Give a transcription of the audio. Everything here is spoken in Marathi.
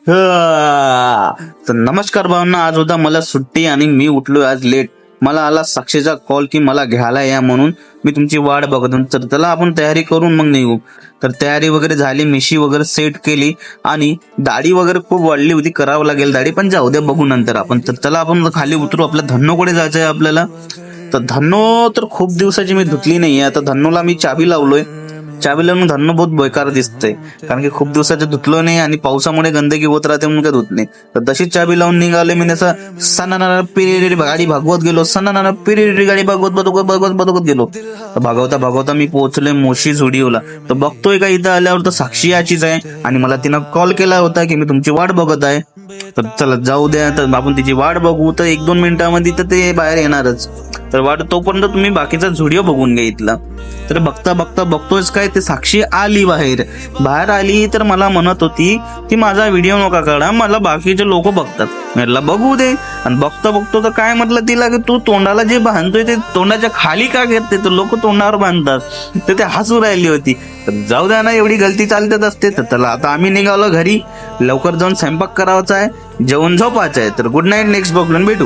तर नमस्कार भावना, आज होता मला सुट्टी आणि मी उठलो आज लेट. मला आला साक्षीचा कॉल की मला घ्यायला या म्हणून. मी तुमची वाट बघत होतो. तर त्याला आपण तयारी करून मग निघू. तर तयारी वगैरे झाली, मिशी वगैरे सेट केली आणि दाढी वगैरे खूप वाढली होती, करावं लागेल दाढी, पण जाऊ द्या बघू नंतर आपण. तर त्याला आपण खाली उतरू. आपल्या धन्नोकडे जायचं आहे आपल्याला. तर धन्नो तर खूप दिवसाची मी धुतली नाहीये. आता धन्नोला मी चाबी लावलोय. चाबी लावून धन्नो बहुत बेकार दिसतंय, कारण की खूप दिवसाचं धुतलो नाही आणि पावसामुळे गंदगी होत राहते म्हणून काय धुत नाही. तर तशीच चाबी लावून निघाले मी. त्याचा सणाना पिरियड गाडी भागवत गेलो. सणाना पिरियड गाडी भागवत भागवत गेलो. तर भागवता मी पोहोचलोय मोशी झुडिओला. तर बघतोय का इथं आल्यावर तर साक्षी याचीच आहे आणि मला तिनं कॉल केला होता की मी तुमची वाट बघत आहे. तर चला जाऊ द्या, तर आपण तिची वाट बघू. तर 1-2 मिनिटांमध्ये तर ते बाहेर येणारच. तर वाट तोपर्यंत तुम्ही बाकीचा झुडिओ बघून घ्या इथला. तर बघतोयच काय, ते साक्षी आली बाहेर आली. तर मला म्हणत होती की माझा व्हिडिओ नका काढा, मला बाकीचे लोक बघतात. म्हटलं बघू दे. आणि बघतो तर काय म्हटलं तिला की तू तोंडाला जे बांधतोय ते तोंडाच्या खाली का घेते, तर लोक तोंडावर बांधतात. तर ते हसू राहिली होती. तर जाऊ द्या ना, एवढी गलती चालतच असते. तर चला आता आम्ही निघालो घरी. लवकर जाऊन स्वयंपाक करावाचा आहे, जेवण झोपायचं आहे. तर गुड नाईट, नेक्स्ट ब्लॉगला भेटू.